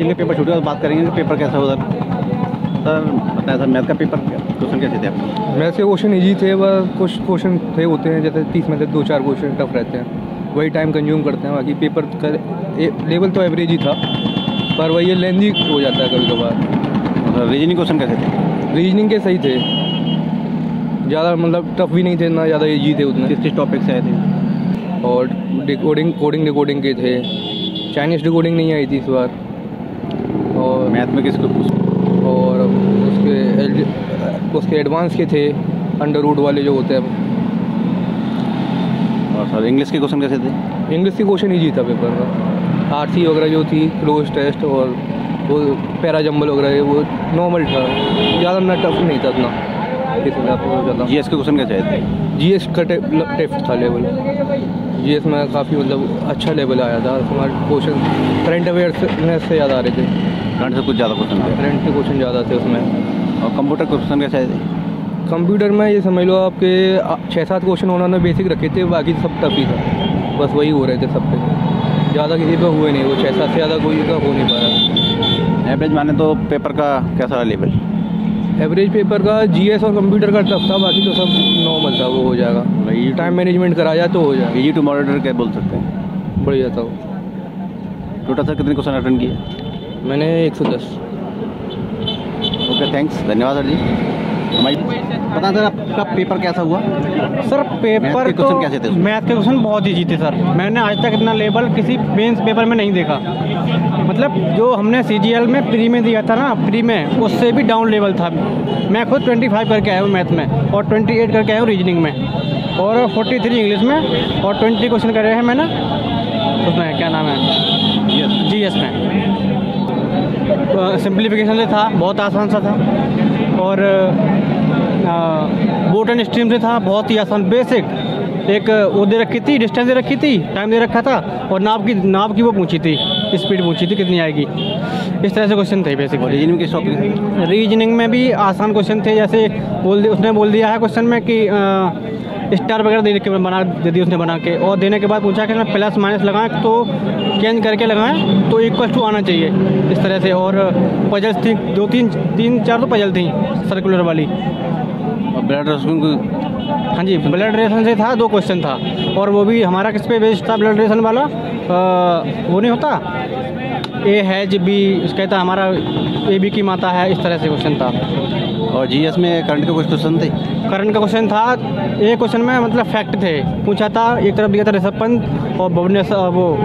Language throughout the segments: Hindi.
इनके पेपर छूटे, बात करेंगे कि पेपर कैसा होगा। सर बताया सर, मैथ का पेपर क्वेश्चन कैसे थे आपके? मैथ के क्वेश्चन ईजी थे, बस कुछ क्वेश्चन थे होते हैं जैसे 30 में से 2-4 क्वेश्चन टफ रहते हैं, वही टाइम कंज्यूम करते हैं। बाकी पेपर का लेवल तो एवरेज ही था, पर वही ये लेंदी हो जाता है कभी कभार। रीजनिंग क्वेश्चन कैसे थे? रीजनिंग के सही थे, ज़्यादा मतलब टफ भी नहीं थे ना ज़्यादा ईजी थे उतने। किस टॉपिक से आए थे? और कोडिंग डिकोडिंग के थे, चाइनीज़ डिकोडिंग नहीं आई थी इस बार। और मैथ में किसको? और उसके एडवांस के थे, अंडर रूट वाले जो होते हैं। और सर इंग्लिश के क्वेश्चन कैसे थे? इंग्लिश की क्वेश्चन ईजी था पेपर का। आरसी वगैरह जो थी, क्लोज टेस्ट और वो पैरा जंबल वगैरह, वो नॉर्मल था, ज़्यादा ना टफ नहीं था उतना। जीएस के क्वेश्चन कैसे आए थे? जीएस का टेस्ट था लेवल। जीएस में काफ़ी मतलब अच्छा लेवल आया था। हमारे क्वेश्चन करंट अवेयरनेस से ज़्यादा आ रहे थे, करंट से कुछ ज़्यादा क्वेश्चन थे, करंट के क्वेश्चन ज़्यादा थे उसमें। और कंप्यूटर क्वेश्चन कैसे आए थे? कंप्यूटर में ये समझ लो आपके 6-7 क्वेश्चन उन्होंने बेसिक रखे थे, बाकी सब टफ ही था, बस वही हो रहे थे सब पे, ज़्यादा किसी पे हुए नहीं। वो 6-7 से ज़्यादा कोई का हो नहीं पाया। एवरेज माने तो पेपर का कैसा रहा लेवल? एवरेज पेपर का जीएस और कंप्यूटर का टफ था, बाकी तो सब नॉर्मल था, वो हो जाएगा। टाइम मैनेजमेंट करा जाए तो हो जाएगा। इजी टू मॉडरेटर क्या बोल सकते हैं? बढ़िया था वो। टोटल सर कितने क्वेश्चन अटेंड किए? मैंने 110। ओके, थैंक्स, धन्यवाद सर जी। हमारी पता सर आपका पेपर कैसा हुआ? सर पेपर के क्वेश्चन कैसे थे? मैथ के क्वेश्चन बहुत ईजी थे सर। मैंने आज तक इतना लेवल किसी मेंस पेपर में नहीं देखा। मतलब जो हमने सीजीएल में प्री में दिया था ना, प्री में उससे भी डाउन लेवल था। मैं खुद 25 करके आया हूँ मैथ में, और 28 करके आया हूँ रीजनिंग में, और 43 इंग्लिश में, और 20 क्वेश्चन करे हैं मैंने उसमें, क्या नाम है, जीएस में। सिंप्लीफिकेशन से था, बहुत आसान सा था। और बोट एंड स्ट्रीम से था, बहुत ही आसान बेसिक। एक वो दे रखी थी, डिस्टेंस दे रखी थी, टाइम दे रखा था, और नाव की वो पूछी थी, स्पीड पूछी थी कितनी आएगी। इस तरह से क्वेश्चन थे बेसिक। रीजनिंग के टॉपिक? रीजनिंग में भी आसान क्वेश्चन थे, जैसे उसने बोल दिया है क्वेश्चन में कि स्टार वगैरह दे के दे दी उसने बना के, और देने के बाद पूछा कि मैं प्लस माइनस लगाएं तो चेंज करके लगाएं तो इक्वल टू आना चाहिए, इस तरह से। और पजल्स थी 2-3-4 तो पजल थी सर्कुलर वाली। और ब्लड रेशन? हाँ जी, ब्लड रेशन से था, 2 क्वेश्चन था, और वो भी हमारा किस पे बेस्ड था ब्लड रेशन वाला, वो नहीं होता ए है जी बी, कहता हमारा ए बी की माता है, इस तरह से क्वेश्चन था। और जीएस में करंट के कुछ क्वेश्चन थे? करंट का क्वेश्चन था, एक क्वेश्चन में मतलब फैक्ट थे, पूछा था। एक तरफ दिया था ऋषभ पंत और भुवनेश्वर, वो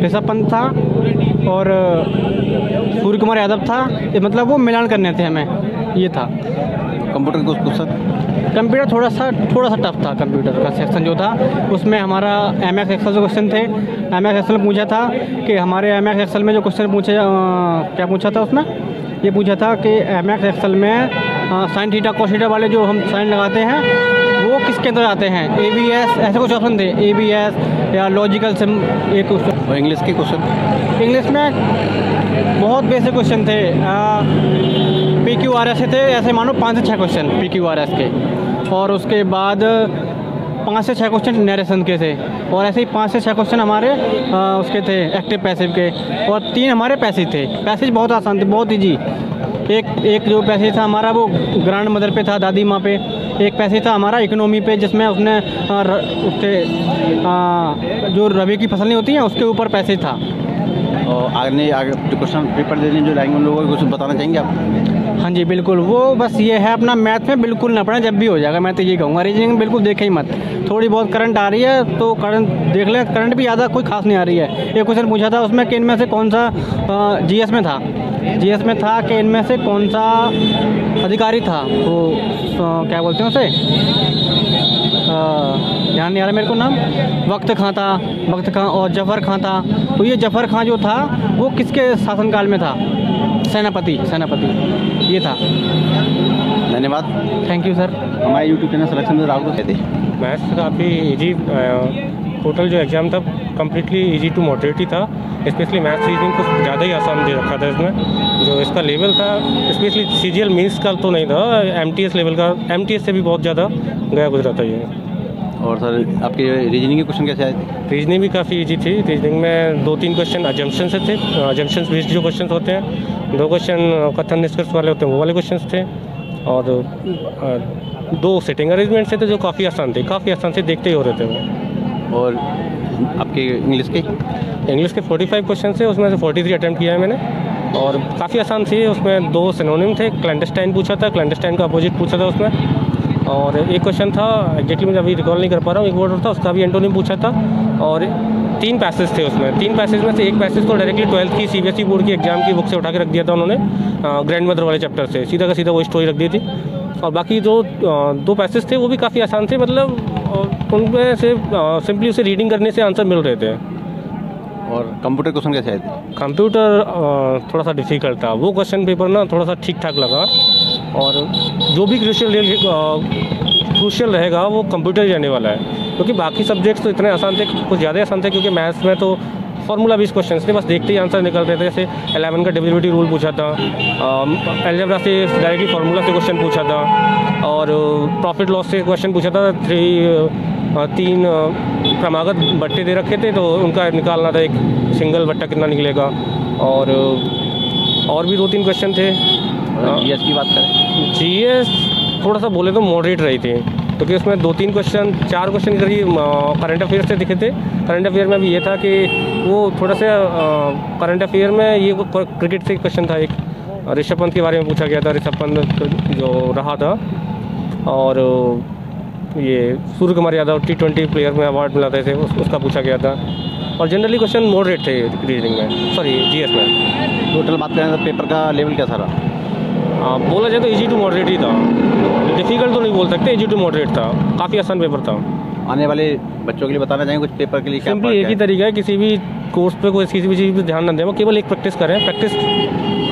ऋषभ पंत था और सूर्य कुमार यादव था, मतलब वो मिलान करने थे हमें, ये था। कंप्यूटर के कुछ क्वेश्चन? कंप्यूटर थोड़ा सा टफ था। कंप्यूटर का सेक्शन जो था उसमें हमारा एमएक्स एक्सेल के क्वेश्चन थे। एमएक्स एक्सेल में पूछा था कि हमारे एमएक्स एक्सेल में जो क्वेश्चन पूछे, क्या पूछा था उसमें, ये पूछा था कि एमएक्स एक्सेल में साइन थीटा कोस थीटा वाले जो हम साइन लगाते हैं वो किसके अंदर आते हैं, एबीएस, ऐसे कुछ ऑप्शन थे, एबीएस या लॉजिकल सिम, एक क्वेश्चन। और इंग्लिश के क्वेश्चन? इंग्लिश में बहुत बेसिक क्वेश्चन थे, PQRS थे, ऐसे मानो 5 से 6 क्वेश्चन PQRS के, और उसके बाद 5 से 6 क्वेश्चन नरेशन के थे, और ऐसे ही 5 से 6 क्वेश्चन हमारे उसके थे एक्टिव पैसिव के, और 3 हमारे पैसिव थे। पैसिव बहुत आसान थे, बहुत ईजी। एक जो पैसेज था हमारा वो ग्रैंड मदर पे था, दादी माँ पे। एक पैसेज था हमारा इकोनॉमी पे, जिसमें उसने उसके जो रबी की फसल नहीं होती है उसके ऊपर पैसेज था। और आगे जो क्वेश्चन पेपर देने जो लाएंगे उन लोगों को कुछ बताना चाहेंगे आप? हाँ जी बिल्कुल, वो बस ये है अपना मैथ में बिल्कुल ना पढ़ें, जब भी हो जाएगा। मैं तो ये कहूँगा रीजनिंग में बिल्कुल देखें ही मत। थोड़ी बहुत करंट आ रही है तो करंट देख लें, करंट भी ज़्यादा कोई खास नहीं आ रही है। एक क्वेश्चन पूछा था उसमें कि इनमें से कौन सा जीएस में था कि इनमें से कौन सा अधिकारी था, वो क्या बोलते हैं उसे, ध्यान नहीं आ रहा मेरे को नाम, वक्त खां और जफर खां था। तो ये जफर खां जो था वो किसके शासनकाल में था? सेनापति, ये था। धन्यवाद, थैंक यू सर। हमारे यूट्यूब चैनल सिलेक्शन में राहुल को कहते हैं। मैथ्स काफ़ी ईजी, टोटल जो एग्ज़ाम था कम्प्लीटली ईजी टू मॉडरेट ही था। स्पेशली मैथ्स रीजनिंग कुछ ज़्यादा ही आसान दे रखा था इसमें। जो इसका लेवल था स्पेशली सीजीएल मीन्स का तो नहीं था, एमटीएस लेवल का, एमटीएस से भी बहुत ज़्यादा गया गुजरा था ये। और सर आपके रीजनिंग के क्वेश्चन कैसे आए थे? रीजनिंग भी काफ़ी इजी थी। रीजनिंग में 2-3 क्वेश्चन अजम्पशन से थे, अजम्पशन बेस्ड जो क्वेश्चन होते हैं। 2 क्वेश्चन कथन निष्कर्ष वाले होते हैं, वो वाले क्वेश्चन थे। और 2 सिटिंग अरेंजमेंट से थे जो काफ़ी आसान थे, काफ़ी आसान से देखते ही हो रहे थे वो। और आपके इंग्लिश के 45 क्वेश्चन थे, उसमें से 43 अटैम्प्ट किया है मैंने और काफ़ी आसान थी। उसमें 2 सिनोनिम थे, क्लैंडस्टाइन पूछा था, क्लैंडस्टाइन का अपोजिट पूछा था उसमें। और एक क्वेश्चन था एग्जैक्टली मुझे अभी रिकॉल नहीं कर पा रहा हूँ, एक वर्ड था उसका भी एंटोनिम पूछा था। और 3 पैसेज थे उसमें। 3 पैसेज में से एक पैसेज तो डायरेक्टली 12th की CBSE बोर्ड की एग्जाम की बुक से उठा के रख दिया था उन्होंने, ग्रैंड मदर वाले चैप्टर से सीधा का सीधा वो स्टोरी रख दी थी। और बाकी जो 2 पैसेज थे वो भी काफ़ी आसान थे, मतलब उनमें से सिंपली उसे रीडिंग करने से आंसर मिल रहे थे। और कंप्यूटर क्वेश्चन कैसे आए थे? कंप्यूटर थोड़ा सा डिफ़िकल्ट था, वो क्वेश्चन पेपर ना थोड़ा सा ठीक ठाक लगा। और जो भी क्रूशियल रहेगा वो कंप्यूटर ही रहने वाला है, क्योंकि बाकी सब्जेक्ट्स तो इतने आसान थे, कुछ ज़्यादा आसान थे, क्योंकि मैथ्स में तो फार्मूला बेस्ड क्वेश्चन थे, बस देखते ही आंसर निकल रहे थे। जैसे 11 का डिविजिबिलिटी रूल पूछा था, अलजेब्रा से डायरेक्टली फार्मूला से क्वेश्चन पूछा था, और प्रॉफिट लॉस से क्वेश्चन पूछा था। 3 क्रमागत बट्टे दे रखे थे, तो उनका निकालना था एक सिंगल बट्टा कितना निकलेगा। और भी 2-3 क्वेश्चन थे। जीएस की बात करें, जीएस थोड़ा सा बोले तो मॉडरेट रही थी, क्योंकि उसमें 2-3 क्वेश्चन 4 क्वेश्चन करीब करंट अफेयर से दिखे थे। करंट अफेयर में भी ये था कि वो थोड़ा सा करंट अफेयर में ये क्रिकेट से क्वेश्चन था, एक ऋषभ पंत के बारे में पूछा गया था, ऋषभ पंत जो रहा था। और ये सूर्य कुमार यादव T20 प्लेयर में अवार्ड मिला था, उसका पूछा गया था। और जनरली क्वेश्चन मॉडरेट थे रीजनिंग में, सॉरी जीएस में। टोटल बात करें तो पेपर का लेवल कैसा रहा? बोला जाए तो इजी टू मॉडरेट ही था, डिफ़िकल्ट तो नहीं बोल सकते, इजी टू मॉडरेट था, काफ़ी आसान पेपर था। आने वाले बच्चों के लिए बताना चाहेंगे कुछ पेपर के लिए? सिंपली एक ही तरीका है, किसी भी कोर्स पे कोई किसी भी चीज़ पे ध्यान न दें, वो केवल एक प्रैक्टिस करें। प्रैक्टिस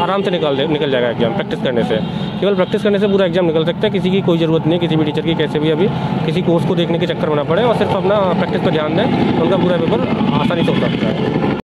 आराम से निकल जाएगा एग्जाम। प्रैक्टिस करने से, केवल प्रैक्टिस करने से पूरा एग्जाम निकल सकता है। किसी की कोई ज़रूरत नहीं है, किसी भी टीचर की कैसे भी अभी किसी कोर्स को देखने के चक्कर में ना पड़े, और सिर्फ अपना प्रैक्टिस पर ध्यान दें, उनका पूरा पेपर आसानी से हो सकता है।